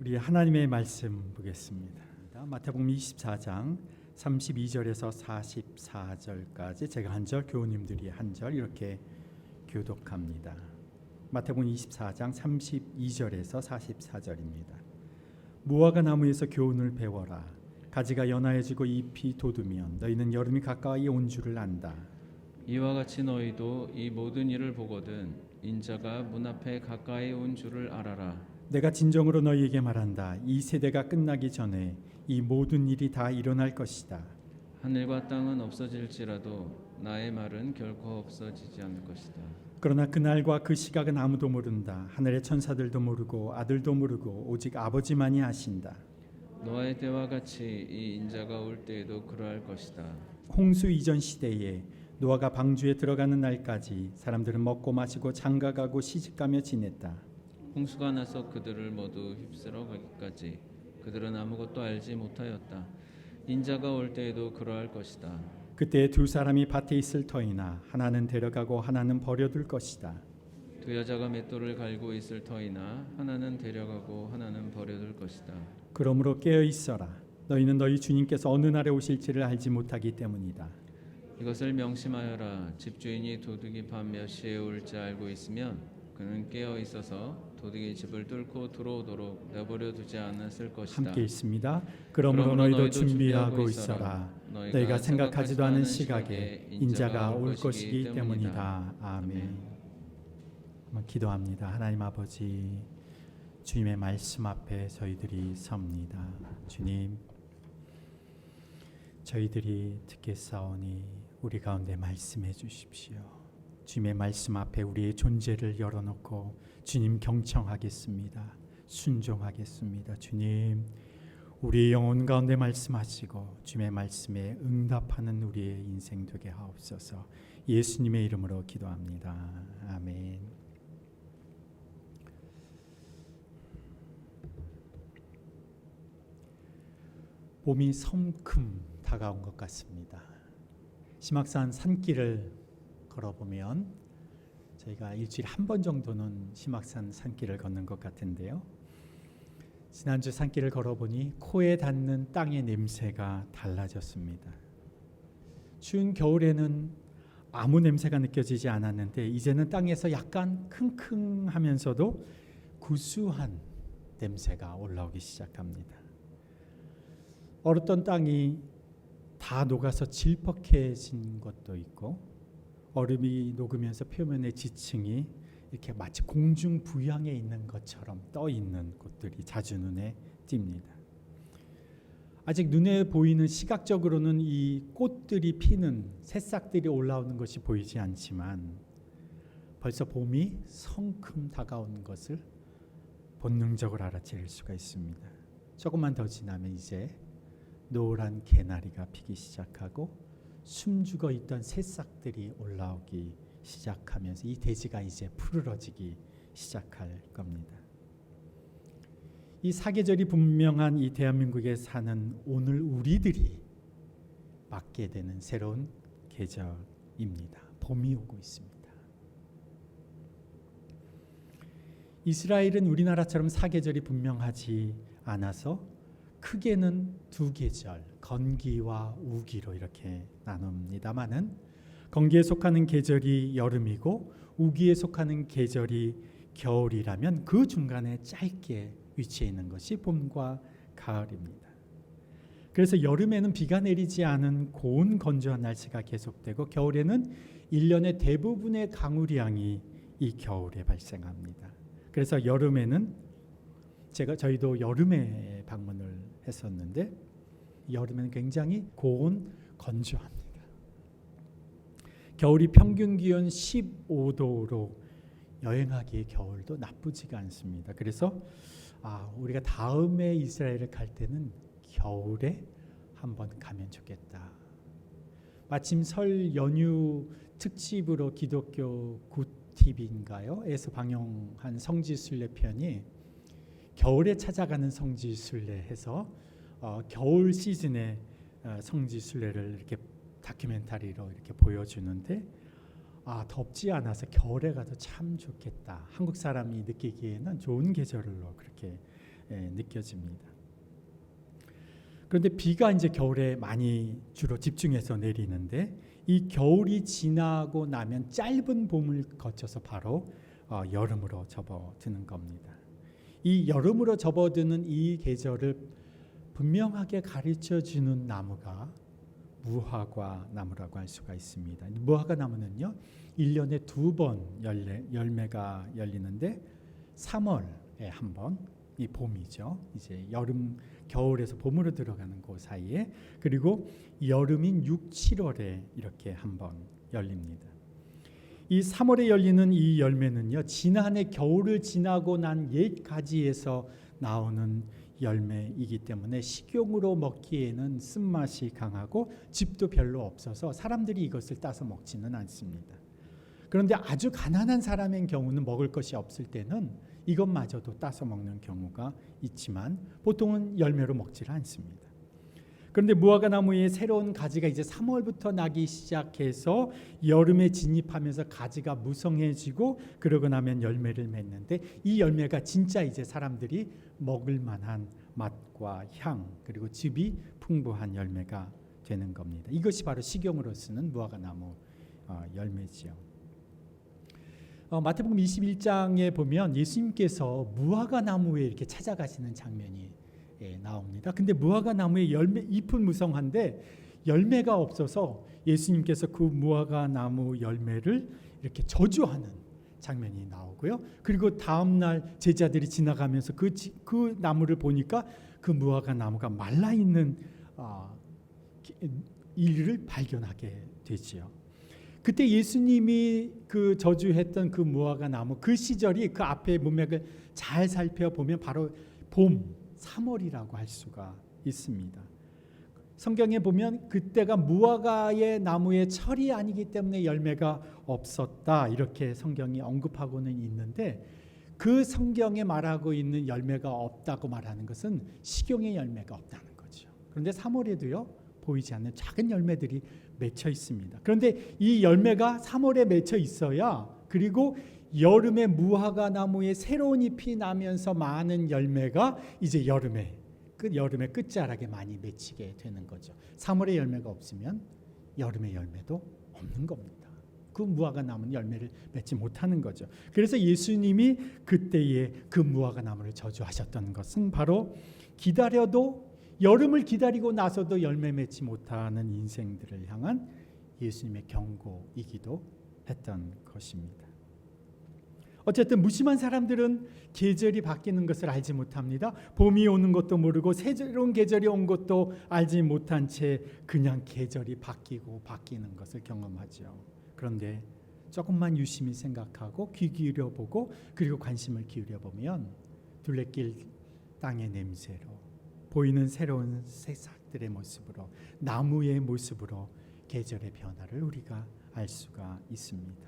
우리 하나님의 말씀 보겠습니다. 마태복음 24장 32절에서 44절까지 제가 한 절, 교우님들이 한 절 이렇게 교독합니다. 마태복음 24장 32절에서 44절입니다. 무화과 나무에서 교훈을 배워라. 가지가 연하여지고 잎이 돋으면 너희는 여름이 가까이 온 줄을 안다. 이와 같이 너희도 이 모든 일을 보거든 인자가 문 앞에 가까이 온 줄을 알아라. 내가 진정으로 너희에게 말한다. 이 세대가 끝나기 전에 이 모든 일이 다 일어날 것이다. 하늘과 땅은 없어질지라도 나의 말은 결코 없어지지 않을 것이다. 그러나 그날과 그 시각은 아무도 모른다. 하늘의 천사들도 모르고 아들도 모르고 오직 아버지만이 아신다. 노아의 때와 같이 이 인자가 올 때에도 그러할 것이다. 홍수 이전 시대에 노아가 방주에 들어가는 날까지 사람들은 먹고 마시고 장가가고 시집가며 지냈다. 홍수가 나서 그들을 모두 휩쓸어 가기까지 그들은 아무것도 알지 못하였다. 인자가 올 때에도 그러할 것이다. 그때 두 사람이 밭에 있을 터이나 하나는 데려가고 하나는 버려둘 것이다. 두 여자가 맷돌을 갈고 있을 터이나 하나는 데려가고 하나는 버려둘 것이다. 그러므로 깨어 있어라. 너희는 너희 주님께서 어느 날에 오실지를 알지 못하기 때문이다. 이것을 명심하여라. 집주인이 도둑이 밤 몇 시에 올지 알고 있으면 그는 깨어 있어서 도둑이 집을 뚫고 들어오도록 내버려 두지 않았을 것이다. 함께 있습니다. 그러므로 너희도 준비하고 있어라. 너희가 생각하지도 않은 시각에 인자가 올 것이기 때문이다. 아멘. 한번 기도합니다. 하나님 아버지, 주님의 말씀 앞에 저희들이 섭니다. 주님, 저희들이 듣겠사오니 우리 가운데 말씀해 주십시오. 주님의 말씀 앞에 우리의 존재를 열어놓고 주님 경청하겠습니다. 순종하겠습니다. 주님, 우리의 영혼 가운데 말씀하시고 주님의 말씀에 응답하는 우리의 인생 되게 하옵소서. 예수님의 이름으로 기도합니다. 아멘. 봄이 성큼 다가온 것 같습니다. 심악산 산길을 걸어보면 저희가 일주일에 한 번 정도는 심악산 산길을 걷는 것 같은데요. 지난주 산길을 걸어보니 코에 닿는 땅의 냄새가 달라졌습니다. 추운 겨울에는 아무 냄새가 느껴지지 않았는데 이제는 땅에서 약간 킁킁하면서도 구수한 냄새가 올라오기 시작합니다. 얼었던 땅이 다 녹아서 질퍽해진 것도 있고 얼음이 녹으면서 표면의 지층이 이렇게 마치 공중 부양에 있는 것처럼 떠 있는 곳들이 자주 눈에 띕니다. 아직 눈에 보이는 시각적으로는 이 꽃들이 피는 새싹들이 올라오는 것이 보이지 않지만 벌써 봄이 성큼 다가오는 것을 본능적으로 알아차릴 수가 있습니다. 조금만 더 지나면 이제 노란 개나리가 피기 시작하고 숨죽어 있던 새싹들이 올라오기 시작하면서 이 대지가 이제 푸르러지기 시작할 겁니다. 이 사계절이 분명한 이 대한민국에 사는 오늘 우리들이 맞게 되는 새로운 계절입니다. 봄이 오고 있습니다. 이스라엘은 우리나라처럼 사계절이 분명하지 않아서 크게는 두 계절, 건기와 우기로 이렇게 나눕니다만은 건기에 속하는 계절이 여름이고 우기에 속하는 계절이 겨울이라면 그 중간에 짧게 위치해 있는 것이 봄과 가을입니다. 그래서 여름에는 비가 내리지 않은 고운 건조한 날씨가 계속되고 겨울에는 1년의 대부분의 강우량이 이 겨울에 발생합니다. 그래서 여름에는 저희도 여름에 방문을 했었는데 여름에는 굉장히 고온 건조합니다. 겨울이 평균 기온 15도로 여행하기에 겨울도 나쁘지가 않습니다. 그래서 우리가 다음에 이스라엘을 갈 때는 겨울에 한번 가면 좋겠다. 마침 설 연휴 특집으로 기독교 굿팁인가요? 에서 방영한 성지순례 편이 겨울에 찾아가는 성지순례 해서 겨울 시즌에 성지순례를 이렇게 다큐멘터리로 이렇게 보여주는데 덥지 않아서 겨울에 가도 참 좋겠다. 한국 사람이 느끼기에는 좋은 계절로 그렇게 느껴집니다. 그런데 비가 이제 겨울에 많이 주로 집중해서 내리는데 이 겨울이 지나고 나면 짧은 봄을 거쳐서 바로 여름으로 접어드는 겁니다. 이 여름으로 접어드는 이 계절을 분명하게 가르쳐주는 나무가 무화과 나무라고 할 수가 있습니다. 무화과 나무는요 1년에 2번 열매가 열리는데 3월에 한 번, 이 봄이죠. 이제 여름, 겨울에서 봄으로 들어가는 그 사이에, 그리고 여름인 6, 7월에 이렇게 한 번 열립니다. 이 3월에 열리는 이 열매는요 지난해 겨울을 지나고 난 옛 가지에서 나오는 열매이기 때문에 식용으로 먹기에는 쓴맛이 강하고 즙도 별로 없어서 사람들이 이것을 따서 먹지는 않습니다. 그런데 아주 가난한 사람의 경우는 먹을 것이 없을 때는 이것마저도 따서 먹는 경우가 있지만 보통은 열매로 먹지를 않습니다. 그런데 무화과 나무의 새로운 가지가 이제 3월부터 나기 시작해서 여름에 진입하면서 가지가 무성해지고 그러고 나면 열매를 맺는데 이 열매가 진짜 이제 사람들이 먹을 만한 맛과 향 그리고 즙이 풍부한 열매가 되는 겁니다. 이것이 바로 식용으로 쓰는 무화과 나무 열매지요. 마태복음 21장에 보면 예수님께서 무화과 나무에 이렇게 찾아가시는 장면이 나옵니다. 근데 무화과 나무의 열매 잎은 무성한데 열매가 없어서 예수님께서 그 무화과 나무 열매를 이렇게 저주하는 장면이 나오고요. 그리고 다음 날 제자들이 지나가면서 그 나무를 보니까 그 무화과 나무가 말라 있는 일을 발견하게 되지요. 그때 예수님이 그 저주했던 그 무화과 나무 그 시절이 그 앞에 문맥을 잘 살펴보면 바로 봄 3월이라고 할 수가 있습니다. 성경에 보면 그때가 무화과의 나무의 철이 아니기 때문에 열매가 없었다 이렇게 성경이 언급하고는 있는데 그 성경에 말하고 있는 열매가 없다고 말하는 것은 식용의 열매가 없다는 거죠. 그런데 3월에도요 보이지 않는 작은 열매들이 맺혀 있습니다. 그런데 이 열매가 3월에 맺혀 있어야 그리고 여름에 무화과 나무에 새로운 잎이 나면서 많은 열매가 이제 여름의 끝자락에 많이 맺히게 되는 거죠. 3월에 열매가 없으면 여름의 열매도 없는 겁니다. 그 무화과 나무는 열매를 맺지 못하는 거죠. 그래서 예수님이 그때에 그 무화과 나무를 저주하셨던 것은 바로 기다려도 여름을 기다리고 나서도 열매 맺지 못하는 인생들을 향한 예수님의 경고이기도 했던 것입니다. 어쨌든 무심한 사람들은 계절이 바뀌는 것을 알지 못합니다. 봄이 오는 것도 모르고 새로운 계절이 온 것도 알지 못한 채 그냥 계절이 바뀌는 것을 경험하죠. 그런데 조금만 유심히 생각하고 귀 기울여 보고 그리고 관심을 기울여 보면 둘레길 땅의 냄새로 보이는 새로운 새싹들의 모습으로 나무의 모습으로 계절의 변화를 우리가 알 수가 있습니다.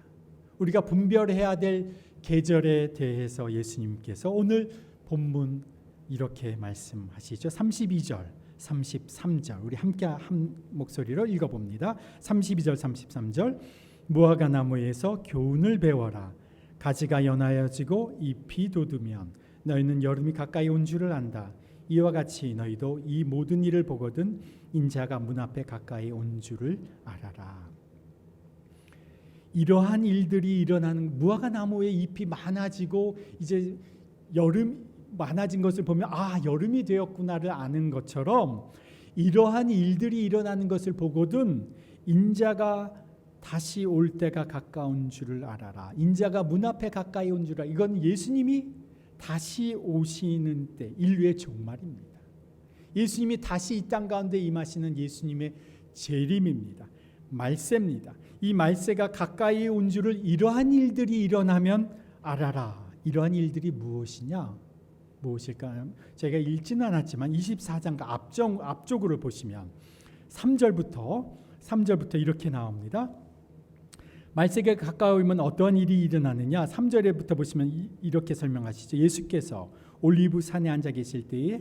우리가 분별해야 될 계절에 대해서 예수님께서 오늘 본문 이렇게 말씀하시죠. 32절, 33절 우리 함께 한 목소리로 읽어봅니다. 32절, 33절 무화과 나무에서 교훈을 배워라. 가지가 연하여지고 잎이 돋으면 너희는 여름이 가까이 온 줄을 안다. 이와 같이 너희도 이 모든 일을 보거든 인자가 문 앞에 가까이 온 줄을 알아라. 이러한 일들이 일어나는 무화과 나무의 잎이 많아지고 이제 여름 많아진 것을 보면 여름이 되었구나를 아는 것처럼 이러한 일들이 일어나는 것을 보거든 인자가 다시 올 때가 가까운 줄을 알아라. 인자가 문 앞에 가까이 온 줄 알아. 이건 예수님이 다시 오시는 때 인류의 종말입니다. 예수님이 다시 이 땅 가운데 임하시는 예수님의 재림입니다. 말세입니다. 이 말세가 가까이 온 줄을 이러한 일들이 일어나면 알아라. 이러한 일들이 무엇이냐? 무엇일까요? 제가 읽지는 않았지만 24장 앞쪽으로 보시면 3절부터 이렇게 나옵니다. 말세가 가까우면 어떠한 일이 일어나느냐? 3절에부터 보시면 이렇게 설명하시죠. 예수께서 올리브 산에 앉아 계실 때에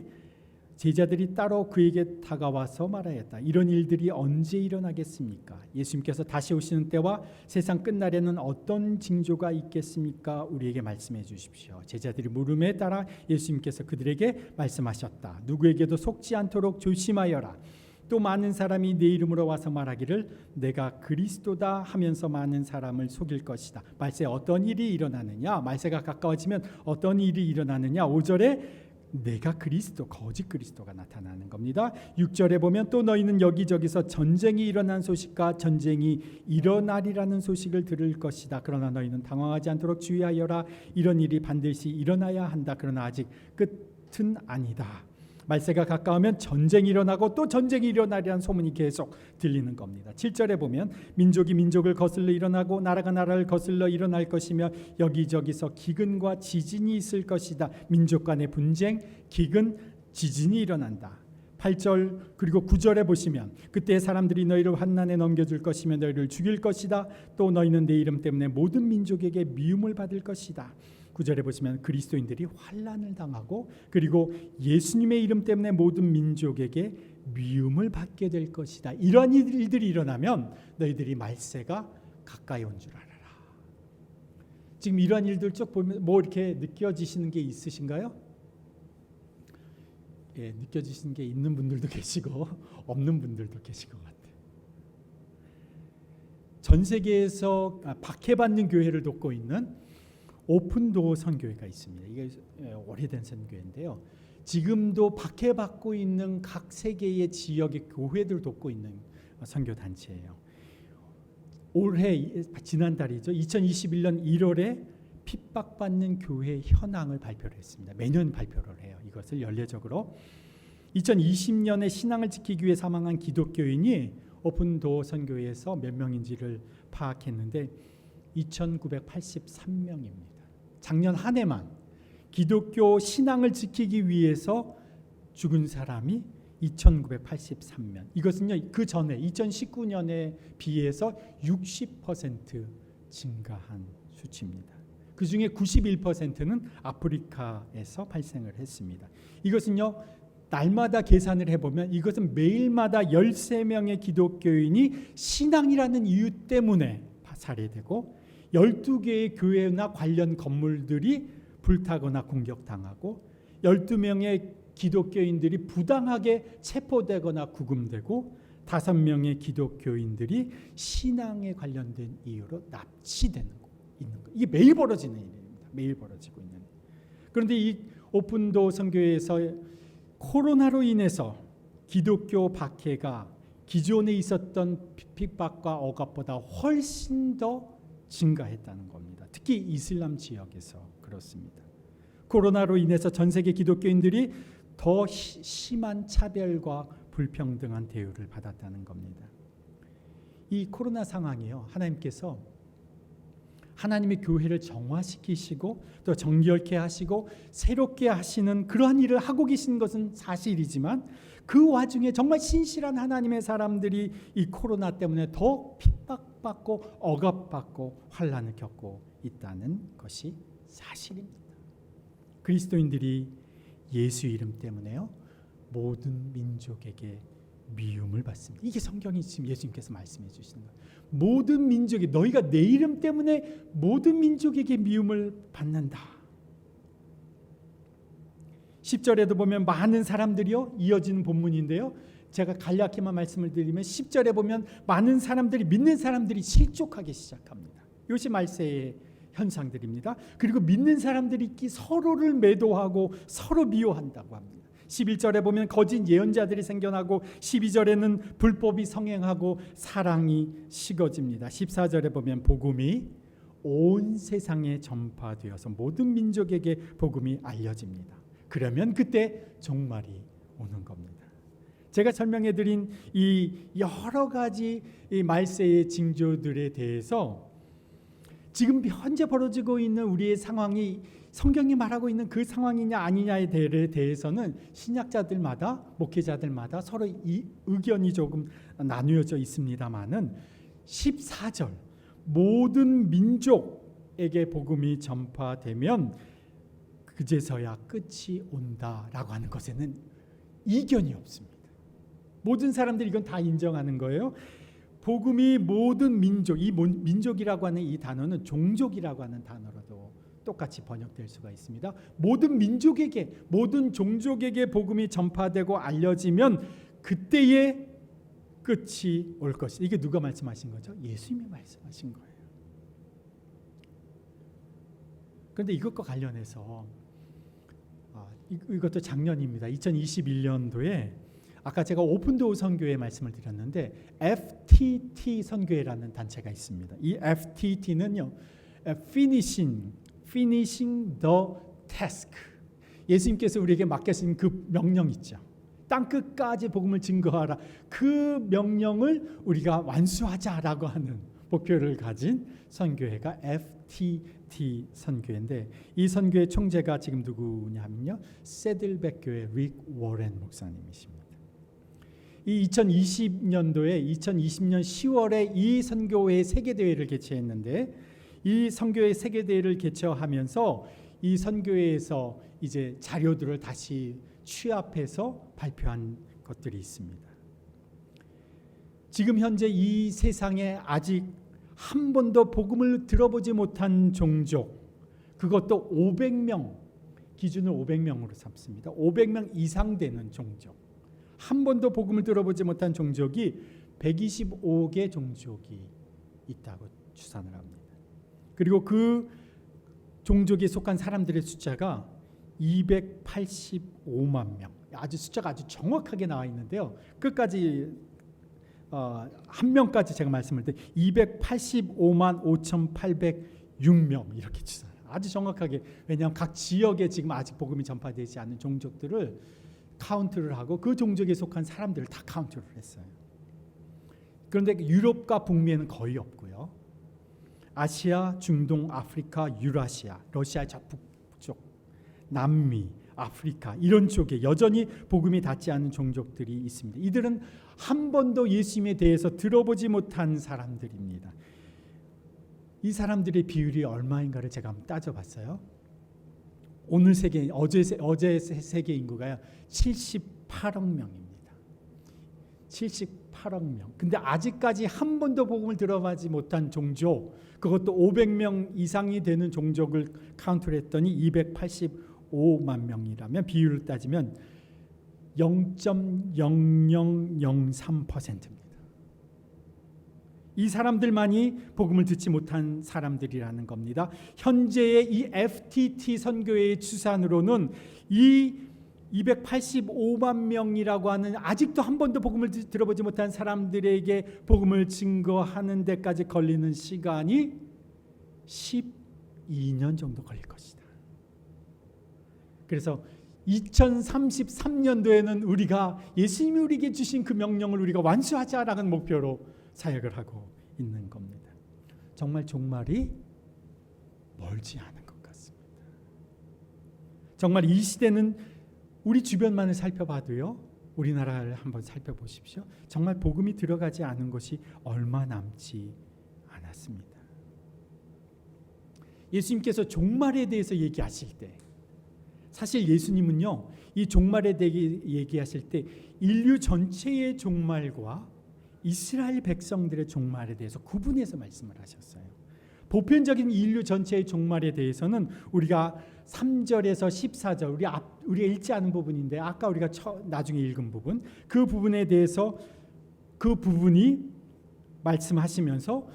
제자들이 따로 그에게 다가와서 말하였다. 이런 일들이 언제 일어나겠습니까? 예수님께서 다시 오시는 때와 세상 끝날에는 어떤 징조가 있겠습니까? 우리에게 말씀해 주십시오. 제자들이 물음에 따라 예수님께서 그들에게 말씀하셨다. 누구에게도 속지 않도록 조심하여라. 또 많은 사람이 내 이름으로 와서 말하기를 내가 그리스도다 하면서 많은 사람을 속일 것이다. 말세에 어떤 일이 일어나느냐? 말세가 가까워지면 어떤 일이 일어나느냐? 5절에 내가 그리스도, 거짓 그리스도가 나타나는 겁니다. 6절에 보면 또 너희는 여기저기서 전쟁이 일어난 소식과 전쟁이 일어나리라는 소식을 들을 것이다. 그러나 너희는 당황하지 않도록 주의하여라. 이런 일이 반드시 일어나야 한다. 그러나 아직 끝은 아니다. 말세가 가까우면 전쟁이 일어나고 또 전쟁이 일어나리라는 소문이 계속 들리는 겁니다. 7절에 보면 민족이 민족을 거슬러 일어나고 나라가 나라를 거슬러 일어날 것이며 여기저기서 기근과 지진이 있을 것이다. 민족 간의 분쟁, 기근, 지진이 일어난다. 8절 그리고 9절에 보시면 그때 사람들이 너희를 환난에 넘겨줄 것이며 너희를 죽일 것이다. 또 너희는 내 이름 때문에 모든 민족에게 미움을 받을 것이다. 9절에 보시면 그리스도인들이 환난을 당하고 그리고 예수님의 이름 때문에 모든 민족에게 미움을 받게 될 것이다. 이런 일들이 일어나면 너희들이 말세가 가까이 온 줄 알아라. 지금 이런 일들 쭉 보면 뭐 이렇게 느껴지시는 게 있으신가요? 예, 느껴지시는 게 있는 분들도 계시고 없는 분들도 계신 것 같아요. 전 세계에서 박해받는 교회를 돕고 있는 오픈도어 선교회가 있습니다. 이게 오래된 선교회인데요. 지금도 박해받고 있는 각 세계의 지역의 교회들 돕고 있는 선교 단체예요. 올해 지난달이죠. 2021년 1월에 핍박받는 교회 현황을 발표를 했습니다. 매년 발표를 해요. 이것을 연례적으로 2020년에 신앙을 지키기 위해 사망한 기독교인이 오픈도어 선교회에서 몇 명인지를 파악했는데 2,983명입니다. 작년 한 해만 기독교 신앙을 지키기 위해서 죽은 사람이 2,983명. 이것은요 그 전에 2019년에 비해서 60% 증가한 수치입니다. 그 중에 91%는 아프리카에서 발생을 했습니다. 이것은요 날마다 계산을 해보면 이것은 매일마다 13명의 기독교인이 신앙이라는 이유 때문에 살해되고 12개의 교회나 관련 건물들이 불타거나 공격당하고 12명의 기독교인들이 부당하게 체포되거나 구금되고 5명의 기독교인들이 신앙에 관련된 이유로 납치되는 거 있는 거. 이게 매일 벌어지는 일입니다. 매일 벌어지고 있는. 그런데 이 오픈도어 선교회에서 코로나로 인해서 기독교 박해가 기존에 있었던 핍박과 억압보다 훨씬 더 증가했다는 겁니다. 특히 이슬람 지역에서 그렇습니다. 코로나로 인해서 전 세계 기독교인들이 더 심한 차별과 불평등한 대우를 받았다는 겁니다. 이 코로나 상황이요, 하나님께서 하나님의 교회를 정화시키시고 또 정결케 하시고 새롭게 하시는 그러한 일을 하고 계신 것은 사실이지만 그 와중에 정말 신실한 하나님의 사람들이 이 코로나 때문에 더 핍박받고 억압받고 환난을 겪고 있다는 것이 사실입니다. 그리스도인들이 예수 이름 때문에요 모든 민족에게 미움을 받습니다. 이게 성경이 지금 예수님께서 말씀해 주시는 거예요. 모든 민족이 너희가 내 이름 때문에 모든 민족에게 미움을 받는다. 10절에도 보면 많은 사람들이요, 이어지는 본문인데요, 제가 간략히만 말씀을 드리면 10절에 보면 많은 사람들이, 믿는 사람들이 실족하기 시작합니다. 이것이 말세의 현상들입니다. 그리고 믿는 사람들이 서로를 매도하고 서로 미워한다고 합니다. 11절에 보면 거짓 예언자들이 생겨나고 12절에는 불법이 성행하고 사랑이 식어집니다. 14절에 보면 복음이 온 세상에 전파되어서 모든 민족에게 복음이 알려집니다. 그러면 그때 종말이 오는 겁니다. 제가 설명해드린 이 여러 가지 이 말세의 징조들에 대해서 지금 현재 벌어지고 있는 우리의 상황이 성경이 말하고 있는 그 상황이냐 아니냐에 대해서는 신학자들마다 목회자들마다 서로 이 의견이 조금 나누어져 있습니다만은 14절 모든 민족에게 복음이 전파되면 그제서야 끝이 온다라고 하는 것에는 이견이 없습니다. 모든 사람들이 이건 다 인정하는 거예요. 복음이 모든 민족, 이 민족이라고 하는 이 단어는 종족이라고 하는 단어로도 똑같이 번역될 수가 있습니다. 모든 민족에게, 모든 종족에게 복음이 전파되고 알려지면 그때의 끝이 올 것이다. 이게 누가 말씀하신 거죠? 예수님이 말씀하신 거예요. 그런데 이것과 관련해서 이것도 작년입니다. 2021년도에 아까 제가 오픈도어 선교회 말씀을 드렸는데 FTT 선교회라는 단체가 있습니다. 이 FTT는요, Finishing the Task. 예수님께서 우리에게 맡기신 그 명령 있죠. 땅 끝까지 복음을 증거하라. 그 명령을 우리가 완수하자라고 하는 목표를 가진 선교회가 FTT 선교회인데, 이 선교회 총재가 지금 누구냐면요, 세들백 교회 릭 워렌 목사님이십니다. 이 2020년도에 2020년 10월에 이 선교회 세계대회를 개최했는데, 이 선교회 세계대회를 개최하면서 이 선교회에서 이제 자료들을 다시 취합해서 발표한 것들이 있습니다. 지금 현재 이 세상에 아직 한 번도 복음을 들어보지 못한 종족, 그것도 500명, 기준을 500명으로 삼습니다. 500명 이상 되는 종족, 한 번도 복음을 들어보지 못한 종족이 125개 종족이 있다고 추산을 합니다. 그리고 그 종족에 속한 사람들의 숫자가 285만 명. 아주 숫자가 아주 정확하게 나와 있는데요. 끝까지 한 명까지 제가 말씀을 드린 285만 5,806명 이렇게 추산. 아주 정확하게, 왜냐하면 각 지역에 지금 아직 복음이 전파되지 않은 종족들을 카운트를 하고 그 종족에 속한 사람들을 다 카운트를 했어요. 그런데 유럽과 북미에는 거의 없고요. 아시아, 중동, 아프리카, 유라시아, 러시아 저 북쪽, 남미, 아프리카 이런 쪽에 여전히 복음이 닿지 않은 종족들이 있습니다. 이들은 한 번도 예수님에 대해서 들어보지 못한 사람들입니다. 이 사람들의 비율이 얼마인가를 제가 한번 따져봤어요. 오늘 세계, 어제 세계 인구가요 78억 명입니다. 78억 명. 근데 아직까지 한 번도 복음을 들어보지 못한 종족, 그것도 500명 이상이 되는 종족을 카운트를 했더니 285만 명이라면 비율을 따지면 0.0003%입니다. 이 사람들만이 복음을 듣지 못한 사람들이라는 겁니다. 현재의 이 FTT 선교회의 추산으로는 이 285만 명이라고 하는 아직도 한 번도 복음을 들어보지 못한 사람들에게 복음을 증거하는 데까지 걸리는 시간이 12년 정도 걸릴 것이다. 그래서 2033년도에는 우리가 예수님이 우리에게 주신 그 명령을 우리가 완수하자라는 목표로 사역을 하고 있는 겁니다. 정말 종말이 멀지 않은 것 같습니다. 정말 이 시대는 우리 주변만을 살펴봐도요, 우리나라를 한번 살펴보십시오. 정말 복음이 들어가지 않은 것이 얼마 남지 않았습니다. 예수님께서 종말에 대해서 얘기하실 때, 사실 예수님은요, 이 종말에 대해 얘기하실 때 인류 전체의 종말과 이스라엘 백성들의 종말에 대해서 구분해서 말씀을 하셨어요. 보편적인 인류 전체의 종말에 대해서는 우리가 3절에서 14절 우리가 읽지 않은 부분인데, 아까 우리가 나중에 읽은 부분, 그 부분에 대해서 그 부분이 말씀하시면서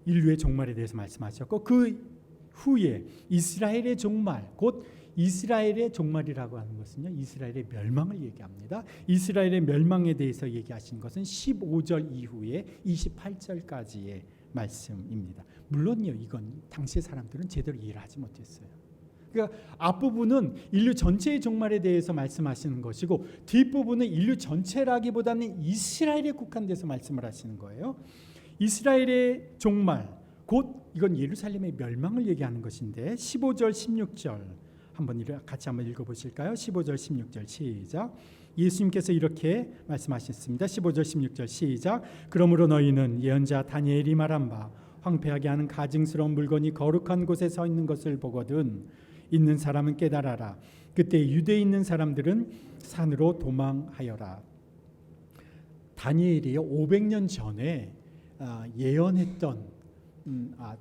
인류의 종말에 대해서 말씀하셨고, 그 후에 이스라엘의 종말, 곧 이스라엘의 종말이라고 하는 것은요, 이스라엘의 멸망을 얘기합니다. 이스라엘의 멸망에 대해서 얘기하신 것은 15절 이후에 28절까지의 말씀입니다. 물론요, 이건 당시의 사람들은 제대로 이해를 하지 못했어요. 그러니까 앞부분은 인류 전체의 종말에 대해서 말씀하시는 것이고, 뒷부분은 인류 전체라기보다는 이스라엘에 국한돼서 말씀을 하시는 거예요. 이스라엘의 종말, 곧 이건 예루살렘의 멸망을 얘기하는 것인데, 15절 16절 한번 같이 한번 읽어보실까요? 15절 16절 시작. 예수님께서 이렇게 말씀하셨습니다. 15절 16절 시작. 그러므로 너희는 예언자 다니엘이 말한 바 황폐하게 하는 가증스러운 물건이 거룩한 곳에 서 있는 것을 보거든 있는 사람은 깨달아라. 그때 유대에 있는 사람들은 산으로 도망하여라. 다니엘이 500년 전에 예언했던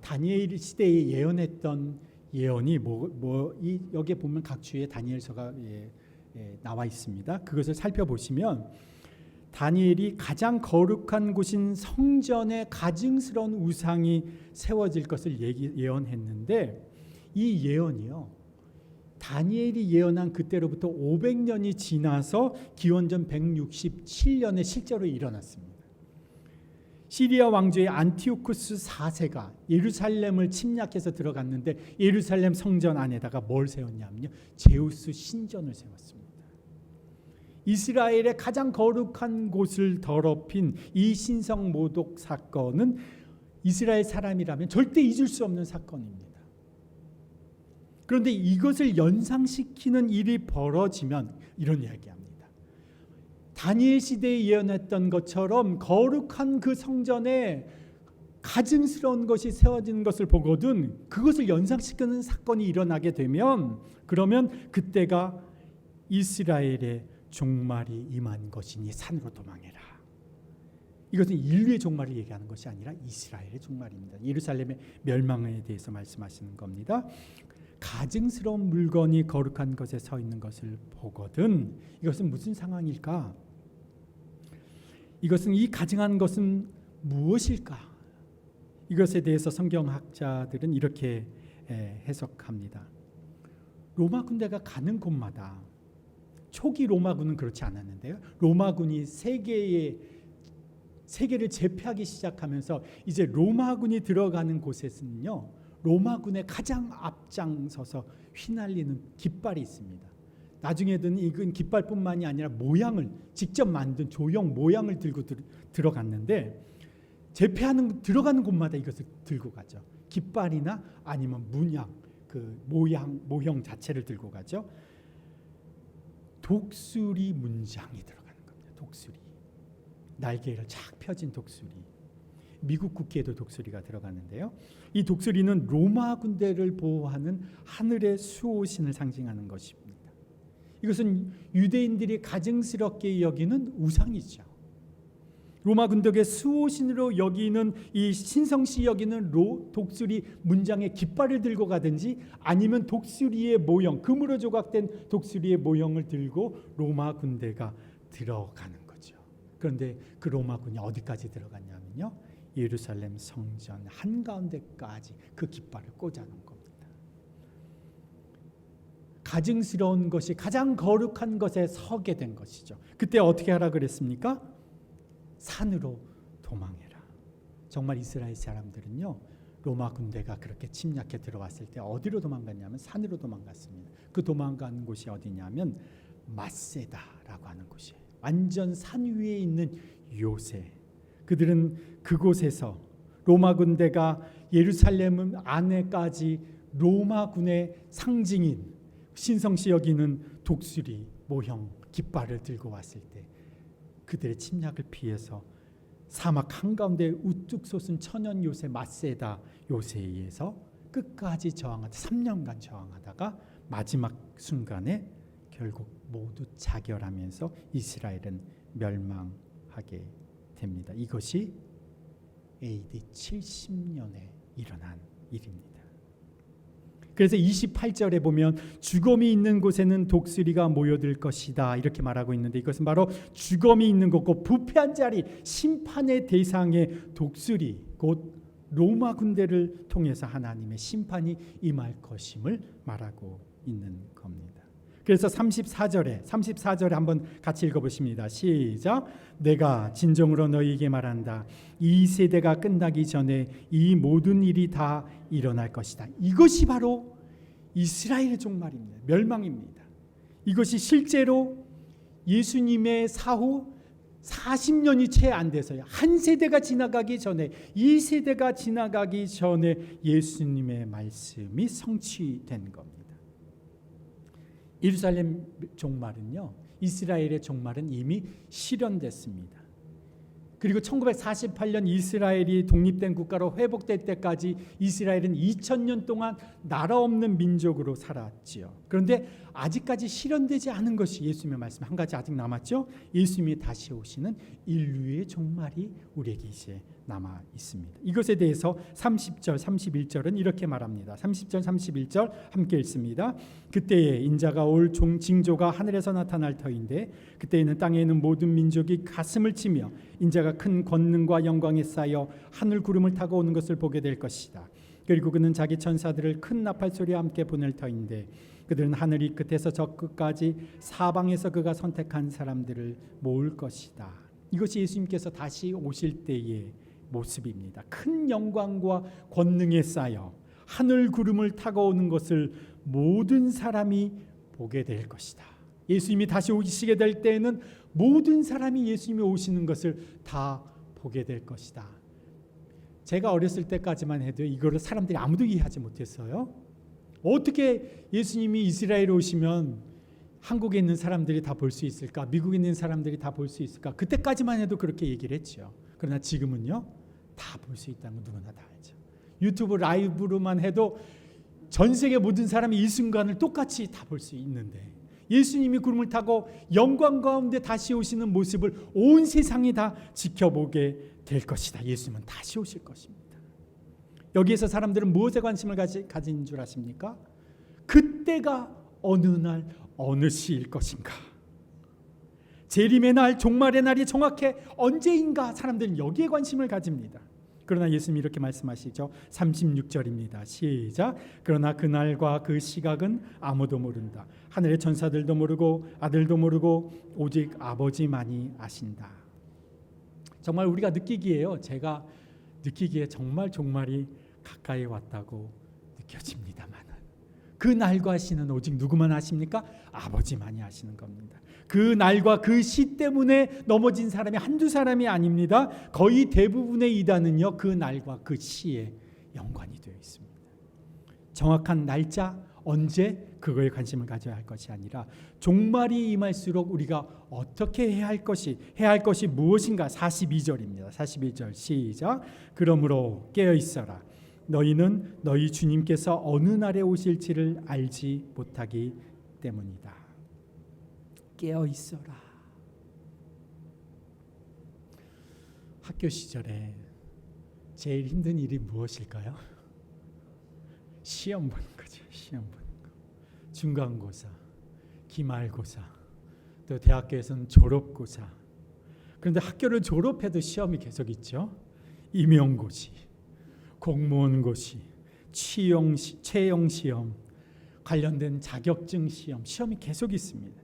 다니엘 시대에 예언했던 예언이 여기에 보면 각 주에 다니엘서가 나와 있습니다. 그것을 살펴보시면 다니엘이 가장 거룩한 곳인 성전에 가증스러운 우상이 세워질 것을 예언했는데, 이 예언이요, 다니엘이 예언한 그때로부터 500년이 지나서 기원전 167년에 실제로 일어났습니다. 시리아 왕조의 안티오쿠스 4세가 예루살렘을 침략해서 들어갔는데, 예루살렘 성전 안에다가 뭘 세웠냐면요, 제우스 신전을 세웠습니다. 이스라엘의 가장 거룩한 곳을 더럽힌 이 신성 모독 사건은 이스라엘 사람이라면 절대 잊을 수 없는 사건입니다. 그런데 이것을 연상시키는 일이 벌어지면 이런 이야기합니다. 다니엘 시대에 예언했던 것처럼 거룩한 그 성전에 가증스러운 것이 세워지는 것을 보거든 그것을 연상시키는 사건이 일어나게 되면, 그러면 그때가 이스라엘의 종말이 임한 것이니 산으로 도망해라. 이것은 인류의 종말을 얘기하는 것이 아니라 이스라엘의 종말입니다. 예루살렘의 멸망에 대해서 말씀하시는 겁니다. 가증스러운 물건이 거룩한 것에 서 있는 것을 보거든 이것은 무슨 상황일까? 이것은 이 가증한 것은 무엇일까? 이것에 대해서 성경학자들은 이렇게 해석합니다. 로마 군대가 가는 곳마다, 초기 로마군은 그렇지 않았는데요, 로마군이 세계를 제패하기 시작하면서 이제 로마군이 들어가는 곳에서는요, 로마군의 가장 앞장서서 휘날리는 깃발이 있습니다. 나중에는 이건 깃발뿐만이 아니라 모양을 직접 만든 조형 모양을 들고 들어갔는데, 제패하는 들어가는 곳마다 이것을 들고 가죠. 깃발이나 아니면 문양, 그 모형 자체를 들고 가죠. 독수리 문장이 들어가는 겁니다. 독수리, 날개를 착 펴진 독수리. 미국 국기에도 독수리가 들어가는데요, 이 독수리는 로마 군대를 보호하는 하늘의 수호신을 상징하는 것입니다. 이것은 유대인들이 가증스럽게 여기는 우상이죠. 로마 군대의 수호신으로 여기는 이 신성시 여기는 독수리 문장의 깃발을 들고 가든지, 아니면 독수리의 모형, 금으로 조각된 독수리의 모형을 들고 로마 군대가 들어가는 거죠. 그런데 그 로마군이 어디까지 들어갔냐면요, 예루살렘 성전 한가운데까지 그 깃발을 꽂아놓은 겁니다. 가증스러운 것이 가장 거룩한 것에 서게 된 것이죠. 그때 어떻게 하라 그랬습니까? 산으로 도망해라. 정말 이스라엘 사람들은요, 로마 군대가 그렇게 침략해 들어왔을 때 어디로 도망갔냐면 산으로 도망갔습니다. 그 도망간 곳이 어디냐면 마세다라고 하는 곳이에요. 완전 산 위에 있는 요새. 그들은 그곳에서 로마 군대가 예루살렘 안에까지 로마군의 상징인 신성시 여기는 독수리 모형 깃발을 들고 왔을 때, 그들의 침략을 피해서 사막 한가운데 우뚝 솟은 천연 요새 마세다 요새에 의해서 끝까지 저항하다 3년간 저항하다가 마지막 순간에 결국 모두 자결하면서 이스라엘은 멸망하게 됩니다. 이것이 AD 70년에 일어난 일입니다. 그래서 28절에 보면 죽음이 있는 곳에는 독수리가 모여들 것이다 이렇게 말하고 있는데, 이것은 바로 죽음이 있는 곳고 부패한 자리, 심판의 대상의 독수리, 곧 로마 군대를 통해서 하나님의 심판이 임할 것임을 말하고 있는 겁니다. 그래서 34절에 한번 같이 읽어보십니다. 시작. 내가 진정으로 너희에게 말한다. 이 세대가 끝나기 전에 이 모든 일이 다 일어날 것이다. 이것이 바로 이스라엘의 종말입니다. 멸망입니다. 이것이 실제로 예수님의 사후 40년이 채 안 돼서요, 한 세대가 지나가기 전에, 이 세대가 지나가기 전에 예수님의 말씀이 성취된 겁니다. 예루살렘 종말은요, 이스라엘의 종말은 이미 실현됐습니다. 그리고 1948년 이스라엘이 독립된 국가로 회복될 때까지 이스라엘은 2000년 동안 나라 없는 민족으로 살았지요. 그런데 아직까지 실현되지 않은 것이 예수님의 말씀 한 가지 아직 남았죠. 예수님이 다시 오시는 인류의 종말이 우리에게 이제 남아 있습니다. 이것에 대해서 30절 31절은 이렇게 말합니다. 30절 31절 함께 읽습니다. 그때에 인자가 올 징조가 하늘에서 나타날 터인데 그때에는 땅에 있는 모든 민족이 가슴을 치며 인자가 큰 권능과 영광에 쌓여 하늘 구름을 타고 오는 것을 보게 될 것이다. 그리고 그는 자기 천사들을 큰 나팔 소리와 함께 보낼 터인데 그들은 하늘 이 끝에서 저 끝까지 사방에서 그가 선택한 사람들을 모을 것이다. 이것이 예수님께서 다시 오실 때의 모습입니다. 큰 영광과 권능에 쌓여 하늘 구름을 타고 오는 것을 모든 사람이 보게 될 것이다. 예수님이 다시 오시게 될 때에는 모든 사람이 예수님이 오시는 것을 다 보게 될 것이다. 제가 어렸을 때까지만 해도 이거를 사람들이 아무도 이해하지 못했어요. 어떻게 예수님이 이스라엘에 오시면 한국에 있는 사람들이 다 볼 수 있을까? 미국에 있는 사람들이 다 볼 수 있을까? 그때까지만 해도 그렇게 얘기를 했죠. 그러나 지금은요, 다 볼 수 있다는 건 누구나 다 알죠. 유튜브 라이브로만 해도 전 세계 모든 사람이 이 순간을 똑같이 다 볼 수 있는데 예수님이 구름을 타고 영광 가운데 다시 오시는 모습을 온 세상이 다 지켜보게 될 것이다. 예수님은 다시 오실 것입니다. 여기에서 사람들은 무엇에 관심을 가진 줄 아십니까? 그때가 어느 날 어느 시일 것인가? 재림의 날, 종말의 날이 정확히 언제인가? 사람들은 여기에 관심을 가집니다. 그러나 예수님이 이렇게 말씀하시죠. 36절입니다. 시작. 그러나 그날과 그 시각은 아무도 모른다. 하늘의 천사들도 모르고 아들도 모르고 오직 아버지만이 아신다. 정말 우리가 느끼기에요. 제가 느끼기에 정말 종말이 가까이 왔다고 느껴집니다만 그 날과 시는 오직 누구만 아십니까? 아버지만이 아시는 겁니다. 그 날과 그 시 때문에 넘어진 사람이 한두 사람이 아닙니다. 거의 대부분의 이단은요, 그 날과 그 시에 연관이 되어 있습니다. 정확한 날짜, 언제, 그거에 관심을 가져야 할 것이 아니라 종말이 임할수록 우리가 어떻게 해야 할 것이 무엇인가. 42절입니다. 41절 시작. 그러므로 깨어 있어라. 너희는 너희 주님께서 어느 날에 오실지를 알지 못하기 때문이다. 깨어 있어라. 학교 시절에 제일 힘든 일이 무엇일까요? 시험 보는 거죠. 시험 보는 거. 중간고사, 기말고사, 또 대학교에서는 졸업고사. 그런데 학교를 졸업해도 시험이 계속 있죠. 임용고시, 공무원고시, 채용 시험, 관련된 자격증 시험이 계속 있습니다.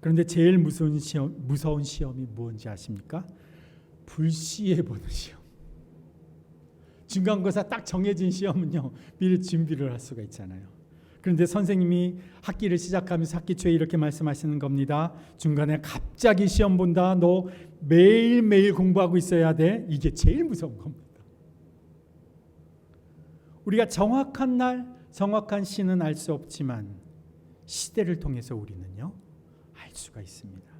그런데 제일 무서운 시험이 뭔지 아십니까? 불시에 보는 시험. 중간고사 딱 정해진 시험은요, 미리 준비를 할 수가 있잖아요. 그런데 선생님이 학기를 시작하면서 학기 초에 이렇게 말씀하시는 겁니다. 중간에 갑자기 시험 본다. 너 매일매일 공부하고 있어야 돼. 이게 제일 무서운 겁니다. 우리가 정확한 날, 정확한 시는 알 수 없지만 시대를 통해서 우리는요, 알 수가 있습니다.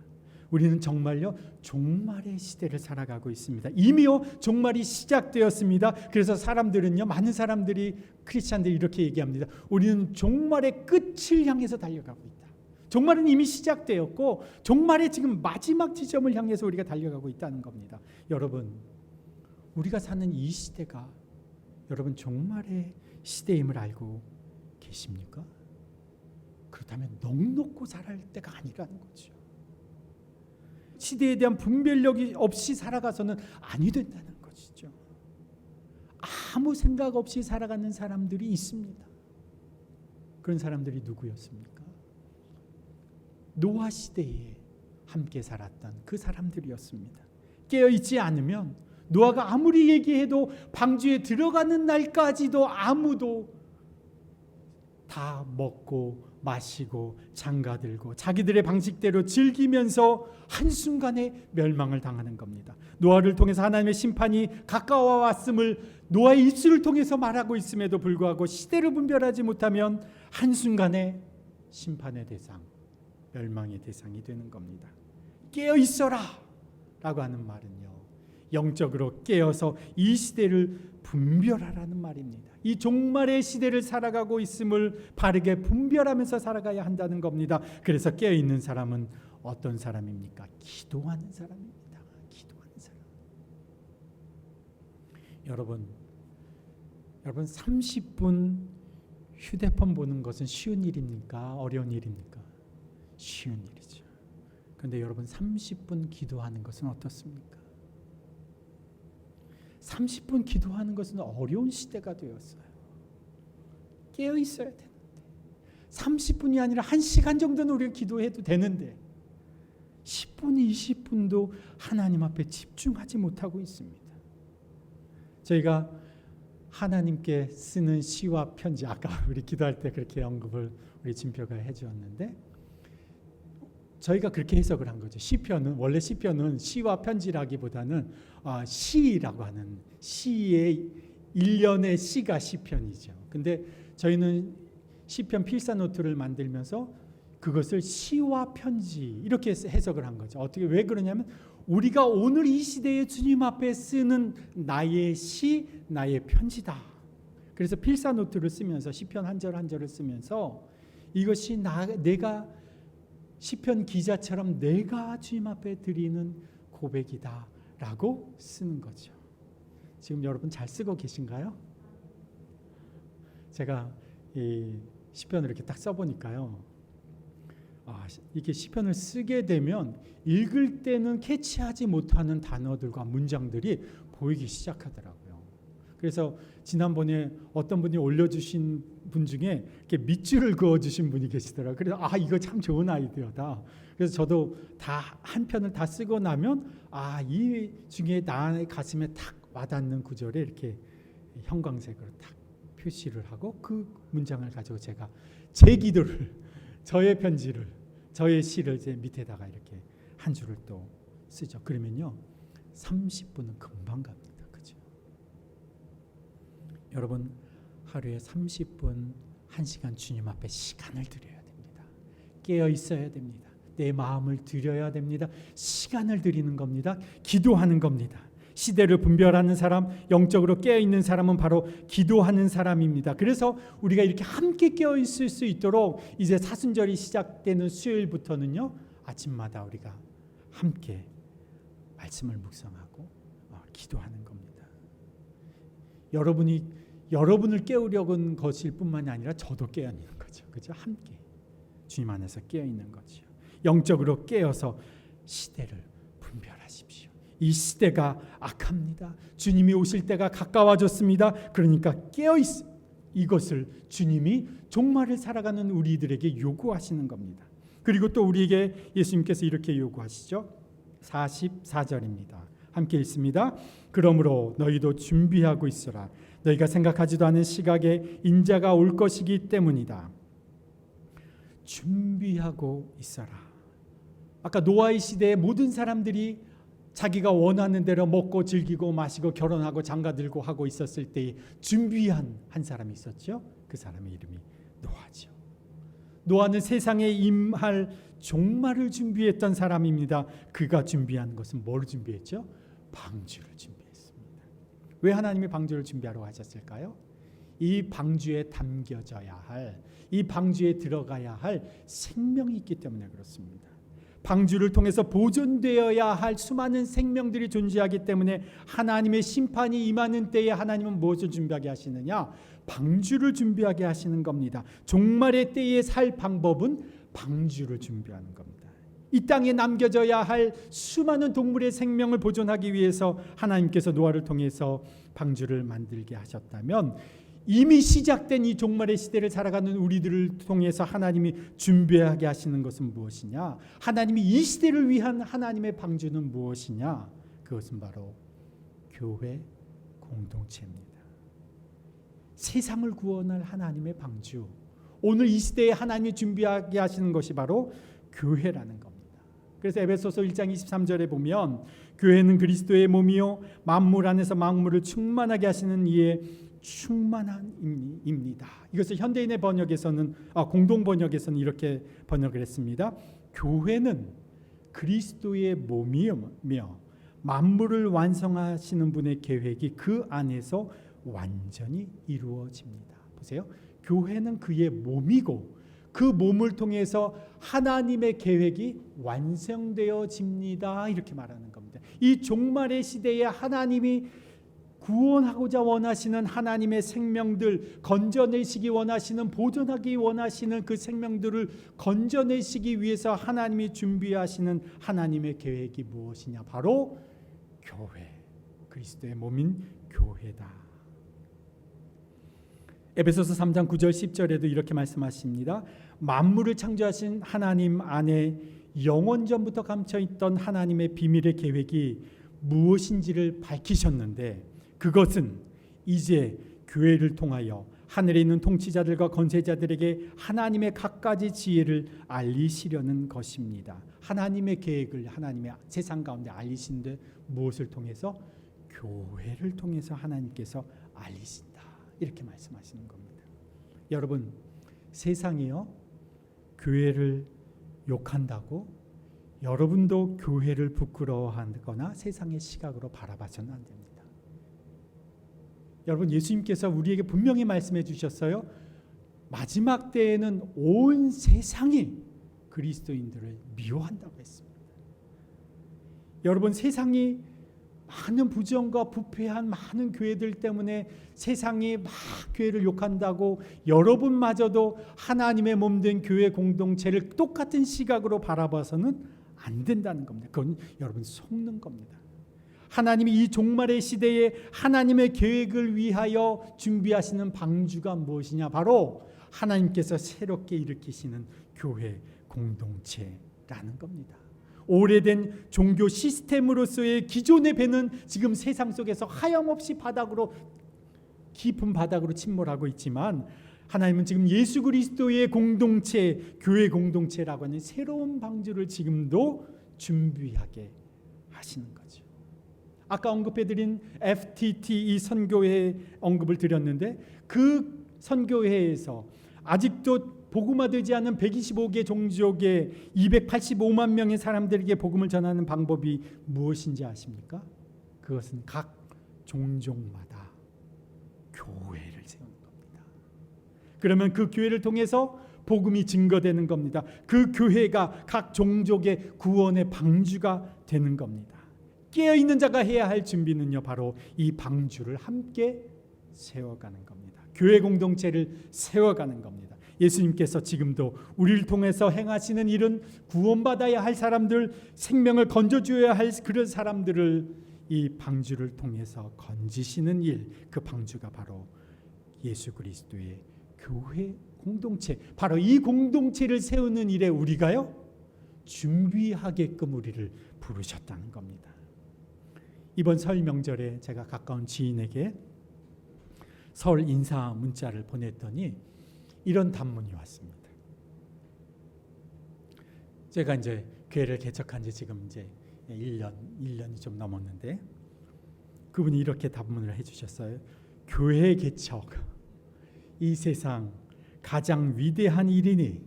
우리는 정말요, 종말의 시대를 살아가고 있습니다. 이미요, 종말이 시작되었습니다. 그래서 사람들은요, 많은 사람들이, 크리스찬들이 이렇게 얘기합니다. 우리는 종말의 끝을 향해서 달려가고 있다. 종말은 이미 시작되었고 종말의 지금 마지막 지점을 향해서 우리가 달려가고 있다는 겁니다. 여러분, 우리가 사는 이 시대가 여러분 종말의 시대임을 알고 계십니까? 그렇다면 넉넉고 살아갈 때가 아니라는 거죠. 시대에 대한 분별력이 없이 살아가서는 아니 된다는 것이죠. 아무 생각 없이 살아가는 사람들이 있습니다. 그런 사람들이 누구였습니까? 노아 시대에 함께 살았던 그 사람들이었습니다. 깨어있지 않으면 노아가 아무리 얘기해도 방주에 들어가는 날까지도 아무도 다 먹고 마시고 장가들고 자기들의 방식대로 즐기면서 한순간에 멸망을 당하는 겁니다. 노아를 통해서 하나님의 심판이 가까워 왔음을 노아의 입술을 통해서 말하고 있음에도 불구하고 시대를 분별하지 못하면 한순간에 심판의 대상, 멸망의 대상이 되는 겁니다. 깨어 있어라 라고 하는 말은요, 영적으로 깨어서 이 시대를 분별하라는 말입니다. 이 종말의 시대를 살아가고 있음을 바르게 분별하면서 살아가야 한다는 겁니다. 그래서 깨어있는 사람은 어떤 사람입니까? 기도하는 사람입니다. 기도하는 사람. 여러분 30분 휴대폰 보는 것은 쉬운 일입니까? 어려운 일입니까? 쉬운 일이죠. 그런데 여러분 30분 기도하는 것은 어떻습니까? 30분 기도하는 것은 어려운 시대가 되었어요. 깨어 있어야 되는데 30분이 아니라 1시간 정도는 우리가 기도해도 되는데 10분, 20분도 하나님 앞에 집중하지 못하고 있습니다. 저희가 하나님께 쓰는 시와 편지, 아까 우리 기도할 때 그렇게 언급을 우리 진표가 해주었는데 저희가 그렇게 해석을 한 거죠. 시편은 원래 시편은 시와 편지라기보다는 시라고 하는 시의 일련의 시가 시편이죠. 근데 저희는 시편 필사노트를 만들면서 그것을 시와 편지 이렇게 해석을 한 거죠. 어떻게 왜 그러냐면 우리가 오늘 이 시대에 주님 앞에 쓰는 나의 시, 나의 편지다. 그래서 필사노트를 쓰면서 시편 한 절 한 절을 쓰면서 이것이 내가 시편 기자처럼 내가 주님 앞에 드리는 고백이다라고 쓰는 거죠. 지금 여러분 잘 쓰고 계신가요? 제가 이 시편을 이렇게 딱 써보니까요. 이게 시편을 쓰게 되면 읽을 때는 캐치하지 못하는 단어들과 문장들이 보이기 시작하더라고요. 그래서 지난번에 어떤 분이 올려주신 분 중에 이렇게 밑줄을 그어주신 분이 계시더라고요. 그래서 이거 참 좋은 아이디어다. 그래서 저도 다 한 편을 다 쓰고 나면 이 중에 나의 가슴에 탁 와닿는 구절에 이렇게 형광색으로 탁 표시를 하고 그 문장을 가지고 제가 제 기도를 저의 편지를 저의 시를 제 밑에다가 이렇게 한 줄을 또 쓰죠. 그러면요 30분은 금방 갑니다. 그죠? 여러분 하루에 30분 1시간 주님 앞에 시간을 드려야 됩니다. 깨어 있어야 됩니다. 내 마음을 드려야 됩니다. 시간을 드리는 겁니다. 기도하는 겁니다. 시대를 분별하는 사람, 영적으로 깨어있는 사람은 바로 기도하는 사람입니다. 그래서 우리가 이렇게 함께 깨어있을 수 있도록 이제 사순절이 시작되는 수요일부터는요 아침마다 우리가 함께 말씀을 묵상하고 기도하는 겁니다. 여러분을 깨우려는 것일 뿐만이 아니라 저도 깨어있는 거죠. 그죠? 함께 주님 안에서 깨어있는 거죠. 영적으로 깨어서 시대를 분별하십시오. 이 시대가 악합니다. 주님이 오실 때가 가까워졌습니다. 그러니까 깨어있 이것을 주님이 종말을 살아가는 우리들에게 요구하시는 겁니다. 그리고 또 우리에게 예수님께서 이렇게 요구하시죠. 44절입니다. 함께 읽습니다. 그러므로 너희도 준비하고 있으라. 너희가 생각하지도 않은 시각에 인자가 올 것이기 때문이다. 준비하고 있어라. 아까 노아의 시대에 모든 사람들이 자기가 원하는 대로 먹고 즐기고 마시고 결혼하고 장가들고 하고 있었을 때에 준비한 한 사람이 있었죠. 그 사람의 이름이 노아죠. 노아는 세상에 임할 종말을 준비했던 사람입니다. 그가 준비한 것은 뭘 준비했죠? 방주를 준비했습니다. 왜 하나님이 방주를 준비하라고 하셨을까요? 이 방주에 담겨져야 할, 이 방주에 들어가야 할 생명이 있기 때문에 그렇습니다. 방주를 통해서 보존되어야 할 수많은 생명들이 존재하기 때문에 하나님의 심판이 임하는 때에 하나님은 무엇을 준비하게 하시느냐? 방주를 준비하게 하시는 겁니다. 종말의 때에 살 방법은 방주를 준비하는 겁니다. 이 땅에 남겨져야 할 수많은 동물의 생명을 보존하기 위해서 하나님께서 노아를 통해서 방주를 만들게 하셨다면 이미 시작된 이 종말의 시대를 살아가는 우리들을 통해서 하나님이 준비하게 하시는 것은 무엇이냐? 하나님이 이 시대를 위한 하나님의 방주는 무엇이냐? 그것은 바로 교회 공동체입니다. 세상을 구원할 하나님의 방주, 오늘 이 시대에 하나님이 준비하게 하시는 것이 바로 교회라는 겁니다. 그래서 에베소서 1장 23절에 보면 교회는 그리스도의 몸이요 만물 안에서 만물을 충만하게 하시는 이의 충만함입니다. 이것을 현대인의 번역에서는 공동 번역에서는 이렇게 번역을 했습니다. 교회는 그리스도의 몸이며 만물을 완성하시는 분의 계획이 그 안에서 완전히 이루어집니다. 보세요. 교회는 그의 몸이고 그 몸을 통해서 하나님의 계획이 완성되어집니다. 이렇게 말하는 겁니다. 이 종말의 시대에 하나님이 구원하고자 원하시는 하나님의 생명들, 건져내시기 원하시는, 보존하기 원하시는 그 생명들을 건져내시기 위해서 하나님이 준비하시는 하나님의 계획이 무엇이냐? 바로 교회, 그리스도의 몸인 교회다. 에베소서 3장 9절 10절에도 이렇게 말씀하십니다. 만물을 창조하신 하나님 안에 영원전부터 감춰있던 하나님의 비밀의 계획이 무엇인지를 밝히셨는데 그것은 이제 교회를 통하여 하늘에 있는 통치자들과 권세자들에게 하나님의 갖가지 지혜를 알리시려는 것입니다. 하나님의 계획을 하나님의 세상 가운데 알리시는데 무엇을 통해서? 교회를 통해서 하나님께서 알리신다. 이렇게 말씀하시는 겁니다. 여러분, 세상이요 교회를 욕한다고 여러분도 교회를 부끄러워하거나 세상의 시각으로 바라봐서는 안 됩니다. 여러분, 예수님께서 우리에게 분명히 말씀해 주셨어요. 마지막 때에는 온 세상이 그리스도인들을 미워한다고 했습니다. 여러분, 세상이 많은 부정과 부패한 많은 교회들 때문에 세상이 막 교회를 욕한다고 여러분마저도 하나님의 몸된 교회 공동체를 똑같은 시각으로 바라봐서는 안 된다는 겁니다. 그건 여러분 속는 겁니다. 하나님이 이 종말의 시대에 하나님의 계획을 위하여 준비하시는 방주가 무엇이냐? 바로 하나님께서 새롭게 일으키시는 교회 공동체라는 겁니다. 오래된 종교 시스템으로서의 기존의 배는 지금 세상 속에서 하염없이 바닥으로 깊은 바닥으로 침몰하고 있지만 하나님은 지금 예수 그리스도의 공동체, 교회 공동체라고 하는 새로운 방주를 지금도 준비하게 하시는 거죠. 아까 언급해드린 FTT 이 선교회 언급을 드렸는데 그 선교회에서 아직도 복음화되지 않은 125개 종족의 285만 명의 사람들에게 복음을 전하는 방법이 무엇인지 아십니까? 그것은 각 종족마다 교회를 세우는 겁니다. 그러면 그 교회를 통해서 복음이 증거되는 겁니다. 그 교회가 각 종족의 구원의 방주가 되는 겁니다. 깨어있는 자가 해야 할 준비는요, 바로 이 방주를 함께 세워가는 겁니다. 교회 공동체를 세워가는 겁니다. 예수님께서 지금도 우리를 통해서 행하시는 일은 구원받아야 할 사람들, 생명을 건져줘야 할 그런 사람들을 이 방주를 통해서 건지시는 일, 그 방주가 바로 예수 그리스도의 교회 공동체, 바로 이 공동체를 세우는 일에 우리가요 준비하게끔 우리를 부르셨다는 겁니다. 이번 설 명절에 제가 가까운 지인에게 설 인사 문자를 보냈더니 이런 단문이 왔습니다. 제가 이제 교회를 개척한 지 지금 이제 1년이 좀 넘었는데 그분이 이렇게 답문을 해주셨어요. 교회 개척, 이 세상 가장 위대한 일이니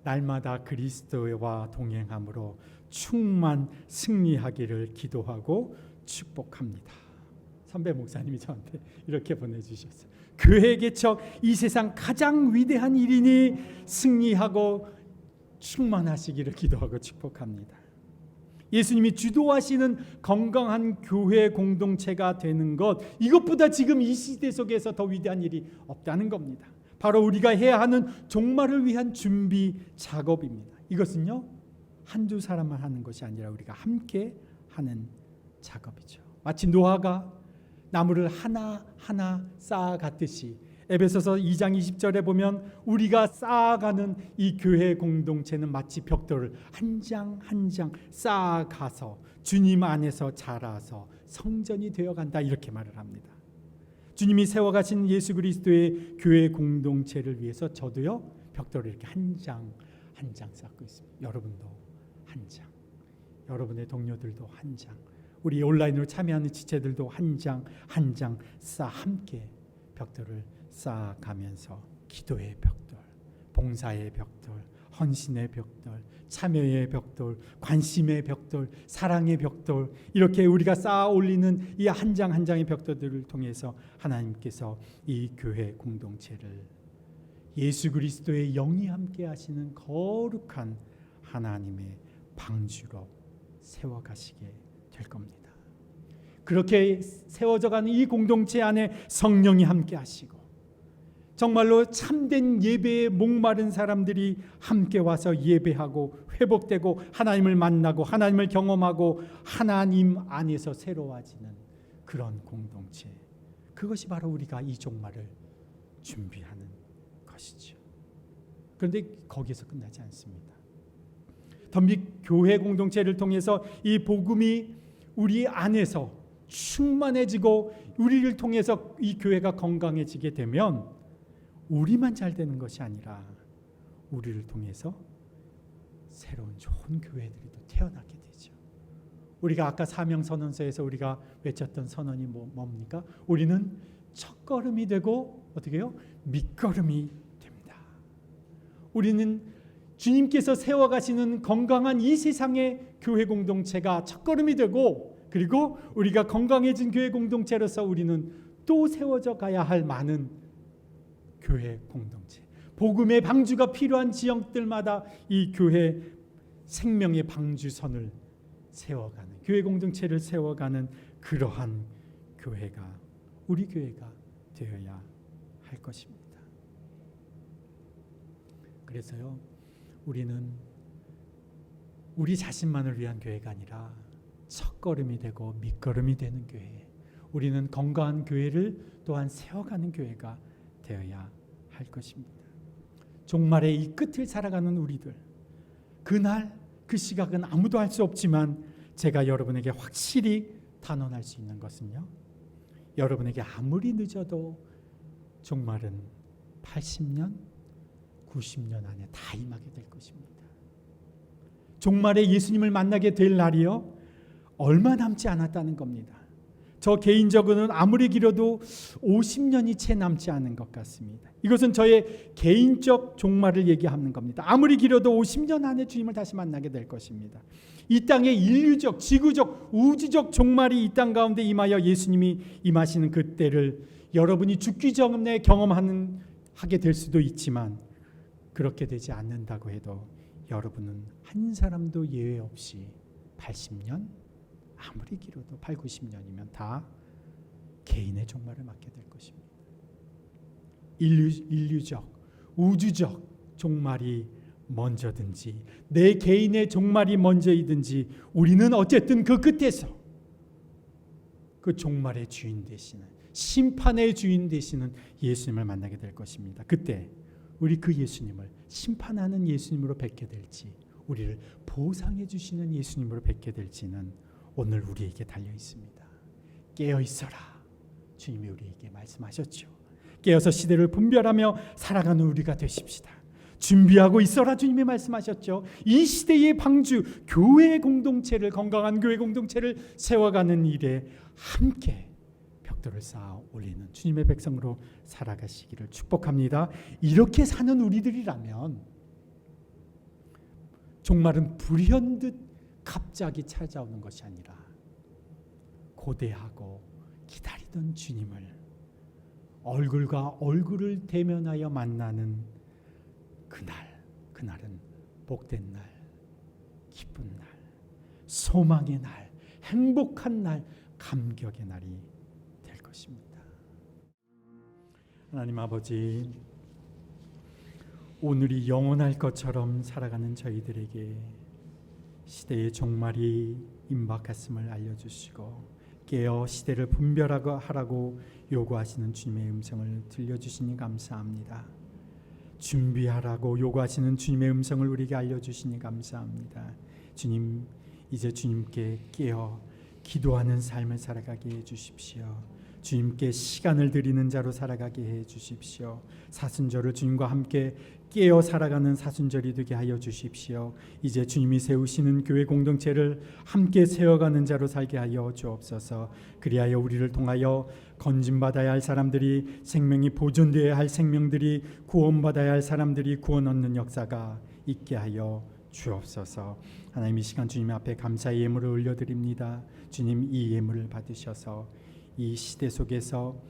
날마다 그리스도와 동행함으로 충만 승리하기를 기도하고 축복합니다. 선배 목사님이 저한테 이렇게 보내주셨어요. 교회 개척, 이 세상 가장 위대한 일이니 승리하고 충만하시기를 기도하고 축복합니다. 예수님이 주도하시는 건강한 교회 공동체가 되는 것, 이것보다 지금 이 시대 속에서 더 위대한 일이 없다는 겁니다. 바로 우리가 해야 하는 종말을 위한 준비 작업입니다. 이것은요 한두 사람만 하는 것이 아니라 우리가 함께 하는 작업이죠. 마치 노아가 나무를 하나하나 쌓아갔듯이 에베소서 2장 20절에 보면 우리가 쌓아가는 이 교회 공동체는 마치 벽돌을 한 장 한 장 쌓아가서 주님 안에서 자라서 성전이 되어간다, 이렇게 말을 합니다. 주님이 세워가신 예수 그리스도의 교회 공동체를 위해서 저도요 벽돌을 이렇게 한 장 한 장 쌓고 있습니다. 여러분도 한 장, 여러분의 동료들도 한 장, 우리 온라인으로 참여하는 지체들도 한 장 한 장 쌓아 함께 벽돌을 쌓아가면서 기도의 벽돌, 봉사의 벽돌, 헌신의 벽돌, 참여의 벽돌, 관심의 벽돌, 사랑의 벽돌, 이렇게 우리가 쌓아 올리는 이 한 장 한 장의 벽돌들을 통해서 하나님께서 이 교회 공동체를 예수 그리스도의 영이 함께 하시는 거룩한 하나님의 방주로 세워가시게 될 겁니다. 그렇게 세워져가는 이 공동체 안에 성령이 함께 하시고 정말로 참된 예배에 목마른 사람들이 함께 와서 예배하고 회복되고 하나님을 만나고 하나님을 경험하고 하나님 안에서 새로워지는 그런 공동체, 그것이 바로 우리가 이 종말을 준비하는 것이죠. 그런데 거기서 끝나지 않습니다. 덤빅 교회 공동체를 통해서 이 복음이 우리 안에서 충만해지고 우리를 통해서 이 교회가 건강해지게 되면 우리만 잘 되는 것이 아니라 우리를 통해서 새로운 좋은 교회들이 또 태어나게 되죠. 우리가 아까 사명선언서에서 우리가 외쳤던 선언이 뭡니까? 우리는 첫걸음이 되고 어떻게 해요? 밑걸음이 됩니다. 우리는 주님께서 세워가시는 건강한 이 세상의 교회 공동체가 첫걸음이 되고, 그리고 우리가 건강해진 교회 공동체로서 우리는 또 세워져 가야 할 많은 교회 공동체, 복음의 방주가 필요한 지역들마다 이 교회 생명의 방주선을 세워가는, 교회 공동체를 세워가는 그러한 교회가 우리 교회가 되어야 할 것입니다. 그래서요, 우리는 우리 자신만을 위한 교회가 아니라 첫걸음이 되고 밑걸음이 되는 교회, 우리는 건강한 교회를 또한 세워가는 교회가 되어야 할 것입니다. 종말의 이 끝을 살아가는 우리들, 그날 그 시각은 아무도 알 수 없지만 제가 여러분에게 확실히 단언할 수 있는 것은요, 여러분에게 아무리 늦어도 종말은 80년, 90년 안에 다 임하게 될 것입니다. 종말에 예수님을 만나게 될 날이요, 얼마 남지 않았다는 겁니다. 저 개인적으로는 아무리 길어도 50년이 채 남지 않은 것 같습니다. 이것은 저의 개인적 종말을 얘기하는 겁니다. 아무리 길어도 50년 안에 주님을 다시 만나게 될 것입니다. 이 땅의 인류적, 지구적, 우주적 종말이 이 땅 가운데 임하여 예수님이 임하시는 그때를 여러분이 죽기 전에 경험하게 될 수도 있지만, 그렇게 되지 않는다고 해도 여러분은 한 사람도 예외 없이 80년, 아무리 길어도 8, 90년이면 다 개인의 종말을 맞게 될 것입니다. 인류적, 우주적 종말이 먼저든지 내 개인의 종말이 먼저이든지 우리는 어쨌든 그 끝에서 그 종말의 주인 되시는, 심판의 주인 되시는 예수님을 만나게 될 것입니다. 그때 우리 그 예수님을 심판하는 예수님으로 뵙게 될지, 우리를 보상해 주시는 예수님으로 뵙게 될지는 오늘 우리에게 달려 있습니다. 깨어 있어라, 주님이 우리에게 말씀하셨죠. 깨어서 시대를 분별하며 살아가는 우리가 되십시다. 준비하고 있어라, 주님이 말씀하셨죠. 이 시대의 방주, 교회 공동체를, 건강한 교회 공동체를 세워가는 일에 함께 벽돌을 쌓아 올리는 주님의 백성으로 살아가시기를 축복합니다. 이렇게 사는 우리들이라면 종말은 불현듯 갑자기 찾아오는 것이 아니라 고대하고 기다리던 주님을 얼굴과 얼굴을 대면하여 만나는 그날은 복된 날, 기쁜 날, 소망의 날, 행복한 날, 감격의 날이 될 것입니다. 하나님 아버지, 오늘이 영원할 것처럼 살아가는 저희들에게 시대의 종말이 임박했음을 알려주시고 깨어 시대를 분별하라고 요구하시는 주님의 음성을 들려주시니 감사합니다. 준비하라고 요구하시는 주님의 음성을 우리에게 알려주시니 감사합니다. 주님, 이제 주님께 깨어 기도하는 삶을 살아가게 해주십시오. 주님께 시간을 드리는 자로 살아가게 해주십시오. 사순절을 주님과 함께 깨어 살아가는 사순절이 되게 하여 주십시오. 이제 주님이 세우시는 교회 공동체를 함께 세워가는 자로 살게 하여 주옵소서. 그리하여 우리를 통하여 건진받아야 할 사람들이, 생명이 보존되어야 할 생명들이, 구원받아야 할 사람들이 구원 얻는 역사가 있게 하여 주옵소서. 하나님, 이 시간 주님 앞에 감사의 예물을 올려드립니다. 주님, 이 예물을 받으셔서 이 시대 속에서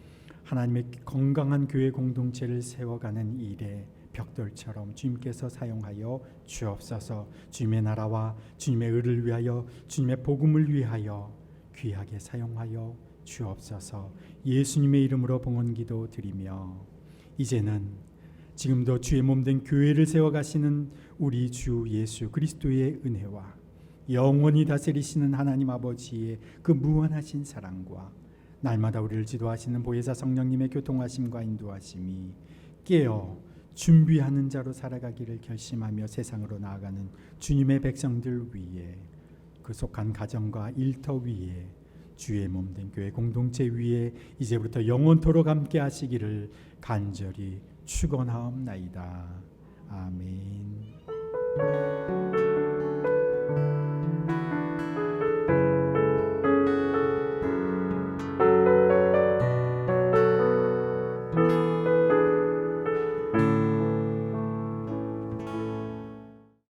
하나님의 건강한 교회 공동체를 세워가는 일에 벽돌처럼 주님께서 사용하여 주옵소서. 주님의 나라와 주님의 의를 위하여, 주님의 복음을 위하여 귀하게 사용하여 주옵소서. 예수님의 이름으로 봉헌기도 드리며, 이제는 지금도 주의 몸된 교회를 세워가시는 우리 주 예수 그리스도의 은혜와 영원히 다스리시는 하나님 아버지의 그 무한하신 사랑과 날마다 우리를 지도하시는 보혜사 성령님의 교통하심과 인도하심이 깨어 준비하는 자로 살아가기를 결심하며 세상으로 나아가는 주님의 백성들 위에, 그 속한 가정과 일터 위에, 주의 몸된 교회 공동체 위에 이제부터 영원토록 함께 하시기를 간절히 축원하옵나이다. 아멘.